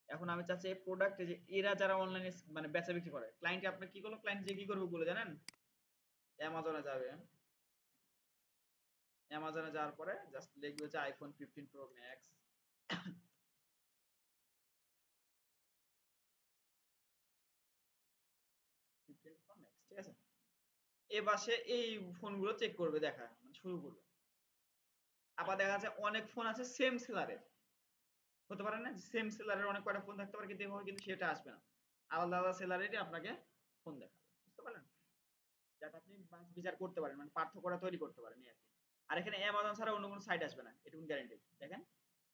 এখন আমি চাচ্ছি এই প্রোডাক্টে যে এরা যারা অনলাইনে মানে বেচা বিক্রি করে ক্লায়েন্ট আপনি কি করলো ক্লায়েন্ট যে কি করবে বলে জানেন অ্যামাজনে যাবে অ্যামাজনে যাওয়ার পরে জাস্ট লিখবে যে iPhone 15 pro max 15 pro max ঠিক আছে এবার সে এই ফোনগুলো চেক করবে দেখা মানে শুরু করবে আবার দেখা যাচ্ছে অনেক ফোন আছে সেম সেলারের হতে পারে না সেম সেলারের অনেক কয়টা ফোন থাকতে পারে কিন্তু এভাবে কিন্তু সেটা আসবে না আলাদা আলাদা সেলারেরই আপনাকে ফোন দেখাবে বুঝতে পারলেন যাতে আপনি বিচার করতে পারেন মানে পার্থক্যটা তৈরি করতে পারেন এই আর কি আর এখানে অ্যামাজন ছাড়া অন্য কোনো সাইট আসবে না এটুকু গ্যারান্টি দেখেন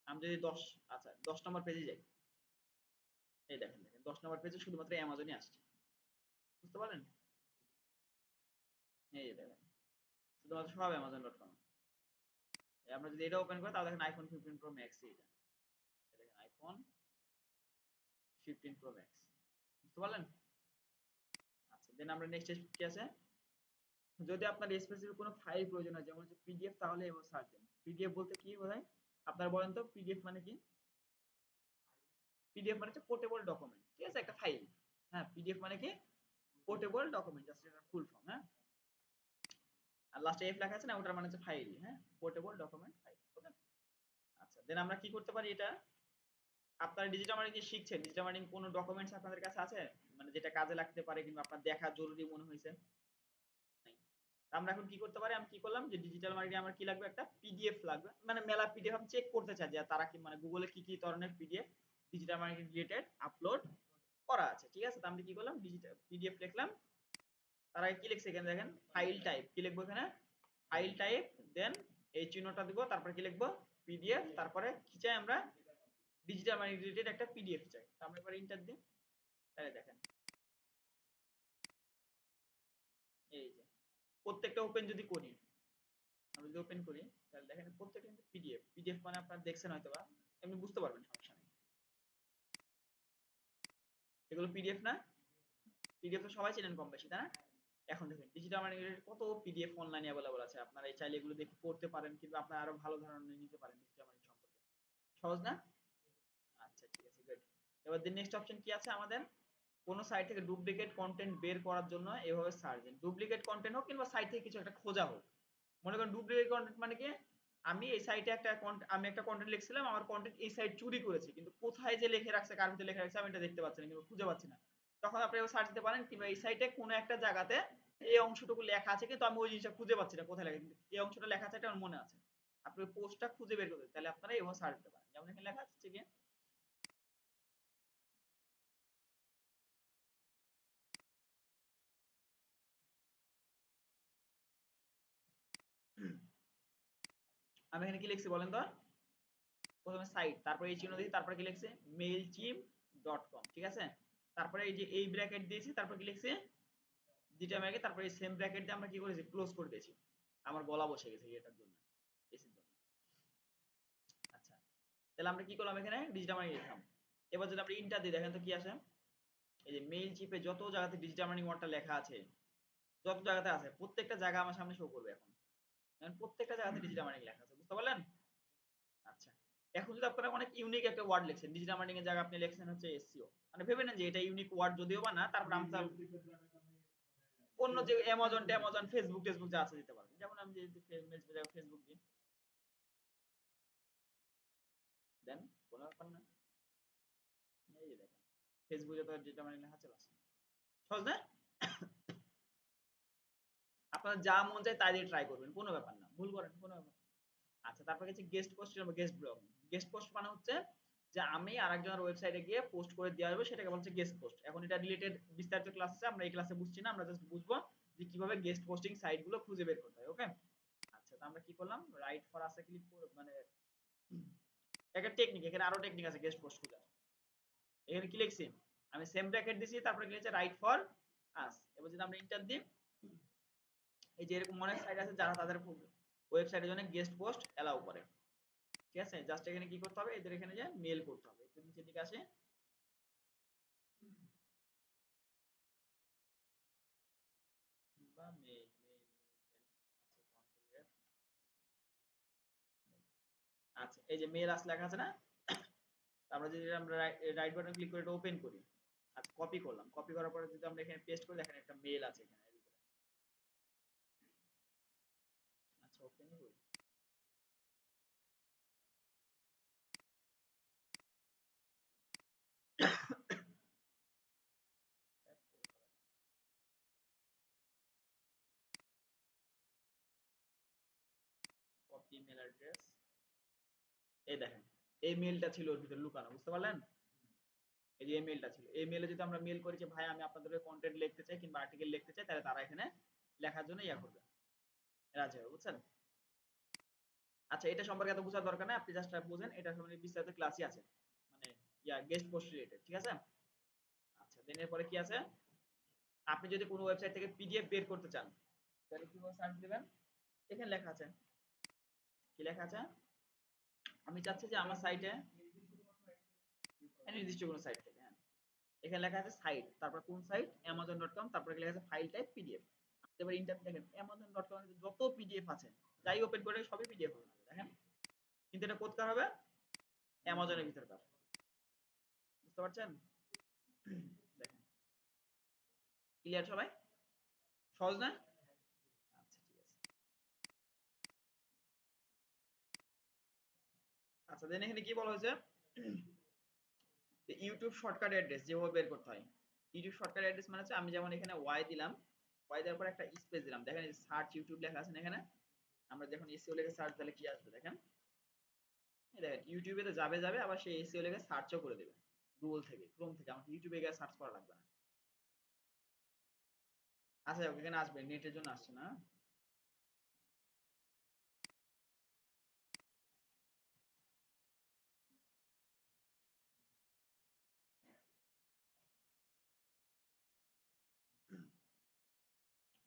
আমি যদি 10 আচ্ছা 10 নম্বর পেজে যাই এই দেখেন দেখেন 10 নম্বর পেজে শুধুমাত্র অ্যামাজনই আসছে বুঝতে পারলেন এই যে দেখেন শুধুমাত্র সব অ্যামাজন.কম আমরা যদি এটা ওপেন করি তাহলে দেখেন আইফোন 15 প্রো ম্যাক্স এটা দেখেন আইফোন 15 প্রো ম্যাক্স বুঝতে পারলেন আচ্ছা দেন আমরা নেক্সট কি আছে যদি আপনার স্পেসিফিক কোনো ফাইল প্রয়োজন হয় যেমন হচ্ছে পিডিএফ তাহলে এবার সার্চ দেন পিডিএফ বলতে কি বোঝায় আপনারা বলেন তো পিডিএফ মানে কি পিডিএফ মানে হচ্ছে পোর্টেবল ডকুমেন্ট ঠিক আছে একটা ফাইল হ্যাঁ পিডিএফ মানে কি পোর্টেবল ডকুমেন্ট জাস্ট এটা ফুল ফর্ম হ্যাঁ আর লাস্টে এফ লেখা আছে না ওটার মানে হচ্ছে ফাইল হ্যাঁ পোর্টেবল ডকুমেন্ট ফাইল ওকে আচ্ছা দেন আমরা কি করতে পারি এটা আপনারা ডিজিটাল মার্কেটিং শিখছেন ডিজিটাল মার্কেটিং কোনো ডকুমেন্টস আপনাদের কাছে আছে মানে যেটা কাজে লাগতে পারে কিংবা আপনার দেখা জরুরি মনে হয়েছে নাই আমরা এখন কি করতে পারি আমি কি করলাম যে ডিজিটাল মার্কেটিং আমার কি লাগবে একটা পিডিএফ লাগবে মানে মেলা পিডিএফ আমি চেক করতে চাই যে তারা কি মানে গুগলে কি কি ধরনের PDF digital marketing related upload করা আছে ঠিক আছে তো আমি কি করলাম ডিজিটাল পিডিএফ লিখলাম তার আগে কি লিখছে এখানে দেখেন ফাইল টাইপ কি লিখবো এখানে ফাইল টাইপ দেন এই চিহ্নটা দিব তারপর কি লিখবো পিডিএফ তারপরে কি চাই আমরা ডিজিটাল মার্কেটিং রিলেটেড একটা পিডিএফ চাই তো আমরা এবার ইন্টার দিই তাহলে দেখেন এই যে প্রত্যেকটা ওপেন যদি করি আমরা যদি ওপেন করি তাহলে দেখেন প্রত্যেকটা কিন্তু পিডিএফ পিডিএফ মানে আপনারা দেখছেন হয়তো বা এমনি বুঝতে পারবেন সমস্যা নেই এগুলো পিডিএফ না পিডিএফ তো সবাই চেনেন কম বেশি তাই না এখন দেখেন ডিজিটাল মার্কেটিং কত পিডিএফ অনলাইনে অ্যাভেলেবল আছে আপনারা এই চাইলে এগুলো দেখে পড়তে পারেন কিন্তু আপনারা আরো ভালো ধারণা নিতে পারেন ডিজিটাল মার্কেটিং সম্পর্কে সহজ না আচ্ছা ঠিক আছে গুড এবার নেক্সট অপশন কি আছে আমাদের কোন সাইট থেকে ডুপ্লিকেট কন্টেন্ট বের করার জন্য এভাবে সার্চ দিন ডুপ্লিকেট কন্টেন্ট হোক কিংবা সাইট থেকে কিছু একটা খোঁজা হোক মনে করেন ডুপ্লিকেট কন্টেন্ট মানে কি আমি এই সাইটে একটা আমি একটা কন্টেন্ট লিখছিলাম আমার কন্টেন্ট এই সাইট চুরি করেছে কিন্তু কোথায় যে লিখে রাখছে কার ভিতরে লিখে রাখছে আমি এটা দেখতে পাচ্ছি না কিন্তু খুঁজে পাচ্ছি না তখন আপনি সার্চ দিতে পারেন, কিংবা এই সাইটে কোনো একটা জায়গাতে এই অংশটুকু লেখা আছে কিন্তু আমি ওই জিনিসটা খুঁজে পাচ্ছি না কোথায় লেখা, কিন্তু এই অংশটা লেখা আছে এটা আমার মনে আছে। আপনি ওই পোস্টটা খুঁজে বের করতে, তাহলে আপনারা এইভাবে সার্চ দিতে পারেন। যেমন এখানে লেখা আছে কি, আমি এখানে কি লিখছি বলেন তো, প্রথমে সাইট, তারপরে এই চিহ্ন দিয়েছি, তারপরে কি লিখছি mailchimp.com, ঠিক আছে। তারপরে এই যে এই ব্র্যাকেট দিয়েছি, তারপর কি লিখছি যেটা আমি আগে, তারপরে এই সেম ব্র্যাকেট দিয়ে আমরা কি করেছি ক্লোজ করে দিয়েছি। আমার গলা বসে গেছে এটার জন্য, এসির জন্য। আচ্ছা, তাহলে আমরা কি করলাম, এখানে ডিজিটাল মার্কেটিং লিখলাম। এবার যদি আমরা ইন্টার দিই, দেখেন তো কি আসে। এই যে মেইল চিপে যত জায়গাতে ডিজিটাল মার্কেটিং ওয়ার্ডটা লেখা আছে, যত জায়গাতে আছে প্রত্যেকটা জায়গা আমার সামনে শো করবে এখন। প্রত্যেকটা জায়গাতে ডিজিটাল মার্কেটিং লেখা আছে, বুঝতে পারলেন? আচ্ছা, এখন যদি আপনারা অনেক ইউনিক একটা ওয়ার্ড লিখছেন, ডিজিটাল মার্কেটিং এর জায়গায় আপনি লিখছেন হচ্ছে এসইও, মানে ভেবে নেন যে এটা ইউনিক ওয়ার্ড যদিও বা না, তারপর আমরা অন্য যে অ্যামাজন ট্যামাজন ফেসবুক টেসবুক যা আছে দিতে পারবেন। যেমন আমি যে ফেসবুক দিই, দেন কোনো ব্যাপার না। এই যে দেখেন ফেসবুকে তো ডিজিটাল মার্কেটিং লেখা চলে আসে, সহজ না? আপনারা যা মন চায় তাই দিয়ে ট্রাই করবেন, কোনো ব্যাপার না, ভুল করেন কোনো ব্যাপার না। আচ্ছা, তারপর হচ্ছে গেস্ট পোস্ট বা গেস্ট ব্লগ। গেস্ট পোস্ট মানে হচ্ছে যে আমি আরেকজনের ওয়েবসাইটে গিয়ে পোস্ট করে দেওয়া হবে, সেটাকে বলছে গেস্ট পোস্ট। এখন এটা রিলেটেড বিস্তারিত ক্লাস আছে, আমরা এই ক্লাসে বুঝছি না, আমরা জাস্ট বুঝবো যে কিভাবে গেস্ট পোস্টিং সাইট গুলো খুঁজে বের করতে হয়। ওকে, আচ্ছা, তো আমরা কি করলাম, রাইট ফর আসে ক্লিক করে, মানে একটা টেকনিক, এখানে আরো টেকনিক আছে গেস্ট পোস্ট খোঁজার। এখানে কি লিখছি, আমি সেম ব্র্যাকেট দিছি, তারপরে কি লিখছে রাইট ফর আস। এবার যদি আমরা ইন্টার দিই, এই যে এরকম অনেক সাইট আছে যারা তাদের ওয়েবসাইটের জন্য গেস্ট পোস্ট এলাও করে, ঠিক আছে। জাস্ট এখানে কি করতে হবে, এদের এখানে যে মেল করতে হবে, একটু নিচের দিকে আসে, বা মেল মেল মেল, আচ্ছা কন্ট্রোল এফ, আচ্ছা এই যে মেল আস লেখা আছে না, আমরা যদি আমরা রাইট বাটন ক্লিক করে এটা ওপেন করি, আচ্ছা কপি করলাম, কপি করার পরে যদি আমরা এখানে পেস্ট করি, দেখেন একটা মেল আছে এখানে এর ভিতরে। আচ্ছা ওপেনই করি, কপি মেল অ্যাড্রেস, এই দেখেন এই মেলটা ছিল ওর ভিতরে লুকানো, বুঝতে পারলেন? এই যে এই মেলটা ছিল, এই মেলে যদি আমরা মেল করি যে ভাই আমি আপনাদের কন্টেন্ট লিখতে চাই কিংবা আর্টিকেল লিখতে চাই, তাহলে তারা এখানে লেখার জন্য ইয়া করবে, রাজি হবে, বুঝছেন? আচ্ছা, এটা সম্পর্কে এত বোঝার দরকার নাই, আপনি জাস্ট বুঝেন, এটা সম্পর্কে বিস্তারিত ক্লাসই আছে, মানে ইয়া গেস্ট পোস্ট রিলেটেড, ঠিক আছে। আচ্ছা, দেন এরপরে কি আছে, আপনি যদি কোনো ওয়েবসাইট থেকে পিডিএফ বের করতে চান, তাহলে কিভাবে সার্চ দিবেন, এখানে লেখা আছে, কি লেখা আছে, আমি চাচ্ছি যে আমার সাইটে, নির্দিষ্ট কোনো সাইট থেকে, হ্যাঁ, এখানে লেখা আছে সাইট, তারপর কোন সাইট, amazon.com, তারপর লেখা আছে ফাইল টাইপ পিডিএফ। এবার ইন্টার দেখেন amazon.com এ যত পিডিএফ আছে, যাই ওপেন করে সবই পিডিএফ হবে, দেখেন। কিন্তু এটা কোথাকার হবে, অ্যামাজনের ভিতরকার, বুঝতে পারছেন? দেখেন, ক্লিয়ার সবাই, সহজ না? আচ্ছা ঠিক আছে। আচ্ছা, দেন এখানে কি বলা হয়েছে, ইউটিউব শর্টকাট অ্যাড্রেস যেভাবে বের করতে হয়। ইউটিউব শর্টকাট অ্যাড্রেস মানে হচ্ছে আমি যেমন এখানে ওয়াই দিলাম, ওয়াই দেওয়ার পর একটা স্পেস দিলাম, দেখেন সার্চ ইউটিউব লেখা আছে না এখানে, আমরা যখন এসইও লিখে সার্চ দিলে কি আসবে দেখেন, এই দেখেন ইউটিউবে তো যাবে যাবে, আবার সেই এসইও লিখে সার্চও করে দেবে গুগল থেকে, ক্রোম থেকে, আমাকে ইউটিউবে গিয়ে সার্চ করা লাগবে না। আচ্ছা যাক, এখানে আসবে, নেটের জন্য আসছে না,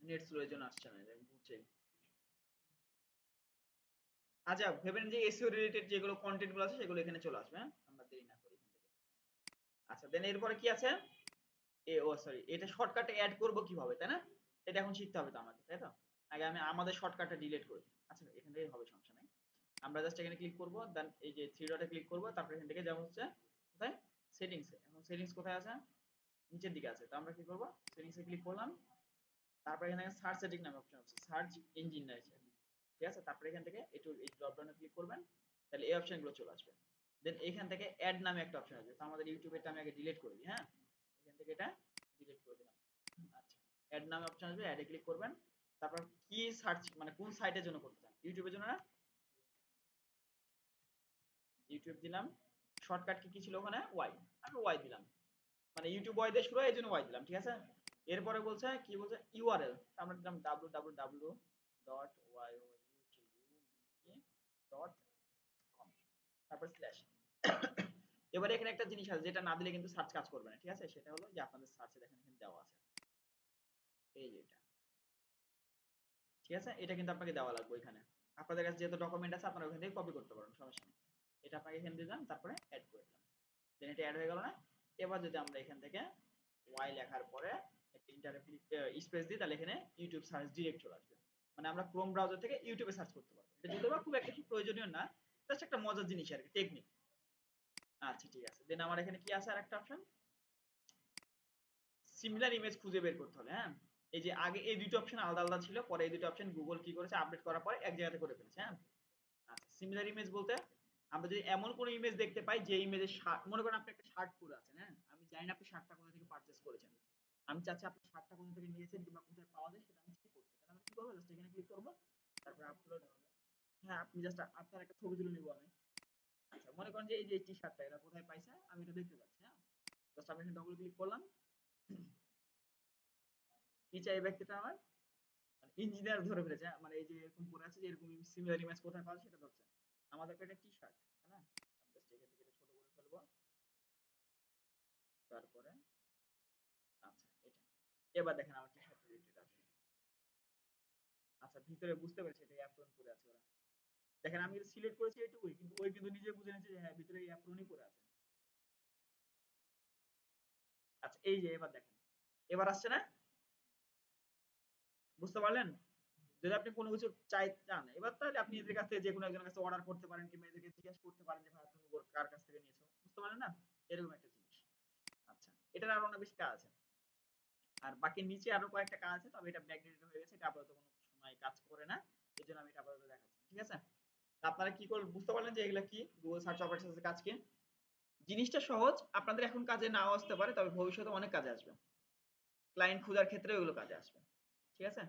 নেট স্লো এর জন্য আসছে না, বুঝছে। আচ্ছা, ভেবেন যে এসইও রিলেটেড যেগুলো কন্টেন্ট গুলো আছে সেগুলো এখানে চলে আসবে, হ্যাঁ, আমরা দেরি না করি এখান থেকে। আচ্ছা, দেন এরপরে কি আছে, সরি, এটা শর্টকাটে অ্যাড করব কিভাবে, তাই না? এটা এখন শিখতে হবে তো আমাদের, তাই তো? আগে আমি আমাদের শর্টকাটটা ডিলিট করি। আচ্ছা, এখান থেকে হবে, সমস্যা নাই। আমরা জাস্ট এখানে ক্লিক করব, দেন এই যে থ্রি ডটে ক্লিক করব, তারপর এখান থেকে যাবো হচ্ছে কোথায়, সেটিংস এ। এখন সেটিংস কোথায় আছে, নিচের দিকে আছে, তো আমরা কি করব, সেটিংস এ ক্লিক করলাম, তারপর এখানে সার্চ সেটিং নামে অপশন আছে, সার্চ ইঞ্জিন রয়েছে, ঠিক আছে। তারপর এখান থেকে একটু এই ড্রপ ডাউনে ক্লিক করবেন, তাহলে এই অপশনগুলো চলে আসবে। দেন এখান থেকে অ্যাড নামে একটা অপশন আছে, তো আমাদের ইউটিউবেরটা আমি আগে ডিলিট করে দিই, হ্যাঁ, এখান থেকে এটা সিলেক্ট করে দিলাম। আচ্ছা, অ্যাড নামে অপশন আসবে, অ্যাডে ক্লিক করবেন। তারপর কি সার্চ মানে কোন সাইটের জন্য করতে চান? ইউটিউবের জন্য না? ইউটিউব দিলাম। শর্টকাট কি ছিল ওখানে? ওয়াই। আমি ওয়াই দিলাম। মানে ইউটিউব ওয়াই দিয়ে শুরু হয়, এই জন্য ওয়াই দিলাম, ঠিক আছে? এরপরে বলছে কি বলছে ইউআরএল, আমরা দিলাম www.youtube.com, তারপর স্ল্যাশ। এবারে এখানে একটা জিনিস আছে যেটা না দিলে কিন্তু সার্চ কাজ করবে না, ঠিক আছে? সেটা হলো যে আপনাদের সার্চে দেখেন এখানে দেওয়া আছে, এই যে এটা, ঠিক আছে? এটা কিন্তু আপনাকে দেওয়া লাগবে এখানে। আপনাদের কাছে যেহেতু ডকুমেন্ট আছে আপনারা ওখান থেকে কপি করতে পারেন, সমস্যা নেই। এটা আপনাকে এখানে দিলাম, তারপরে অ্যাড করে দিলাম। দেন এটা অ্যাড হয়ে গেল না? এবার যদি আমরা এখান থেকে ওয়াই লেখার পরে একটা ইন্টার স্পেস দিই, তাহলে এখানে ইউটিউব সার্চ ডিরেক্ট চলে আসবে। মানে আমরা ক্রোম ব্রাউজার থেকে ইউটিউবে সার্চ করতে পারবো। এটা যদিও বা খুব একটা কি প্রয়োজনীয় না, জাস্ট একটা মজার জিনিস আর কি, টেকনিক। আচ্ছা ঠিক আছে, দেন আমার এখানে কি আছে আর একটা অপশন, সিমিলার ইমেজ খুঁজে বের করতে হবে। হ্যাঁ, এই যে আগে এই দুটো অপশন আলাদা আলাদা ছিল, পরে এই দুটো অপশন গুগল কি করেছে, আপডেট করার পরে এক জায়গাতে করে ফেলেছে। হ্যাঁ, আচ্ছা, সিমিলার ইমেজ বলতে আমরা যদি এমন কোন ইমেজ দেখতে পাই যে ইমেজের মনে করেন আপনি একটা শার্ট পরে আছেন, হ্যাঁ, আমি জানি না আপনি শার্টটা কোথা থেকে পারচেজ করেছেন, আমি চাচ্ছি আপনি শার্টটা কোথা থেকে নিয়েছেন কিংবা কোথায় পাওয়া যায় সেটা আমি চেক করতে, তাহলে আমি কি করবো, জাস্ট এখানে ক্লিক করবো, তারপর আপলোড। হ্যাঁ, আপনি জাস্ট আপনার একটা ছবি তুলে নিব আমি। আচ্ছা, মনে করেন যে এই যে টি শার্টটা এটা কোথায় পাইছে আমি এটা দেখতে যাচ্ছি। হ্যাঁ, জাস্ট আমি এখানে ডবল ক্লিক করলাম। কি চাই এই ব্যক্তিটা আমার, মানে ইঞ্জিনিয়ার ধরে ফেলেছে। হ্যাঁ, মানে এই যে এরকম পরে আছে যে এরকম সিমিলার ইমেজ কোথায় পাওয়া যায় সেটা ধরছে। আমাদের একটা টি শার্ট, তাই না? আমি জাস্ট এখান থেকে এটা ছোট করে ফেলবো, তারপরে আচ্ছা এটা, এবার দেখেন আমার টি শার্ট রিলেটেড আসবে। আচ্ছা, ভিতরে বুঝতে পেরেছি এটা অ্যাপ্রন পরে আছে ওরা। দেখেন আমি সিলেক্ট করেছি এইটুকুই, কিন্তু ওই কিন্তু নিজে বুঝে নিয়েছে যে হ্যাঁ ভিতরে এই অ্যাপ্রনই পরে আছে। আচ্ছা, এই যে এবার দেখেন, এবার আসছে না? বুঝতে পারলেন? যদি আপনি কোনো কিছু চান এবার, তাহলে আপনি এদের কাছ থেকে যে কোনো একজনের কাছে অর্ডার করতে পারেন কিংবা এদেরকে জিজ্ঞেস করতে পারেন যে ভাই তুমি কার কাছ থেকে নিয়েছো, বুঝতে পারলেন না? এরকম একটা জিনিস। আচ্ছা, এটার আরো অনেক বেশি কাজ আছে। আর বাকি নিচে আরো কয়েকটা কাজ আছে, তবে এটা ব্যাকডেটেড হয়ে গেছে, এটা আপাতত কোনো সময় কাজ করে না, এই জন্য আমি এটা আপাতত দেখাচ্ছি না, ঠিক আছে? তা আপনারা কি করবেন বুঝতে পারলেন যে এগুলা কি, গুগল সার্চ অপারেশনস কাজ কি। জিনিসটা সহজ, আপনাদের এখন কাজে নাও আসতে পারে, তবে ভবিষ্যতে অনেক কাজে আসবে, ক্লায়েন্ট খোঁজার ক্ষেত্রে ওগুলো কাজে আসবে, ঠিক আছে?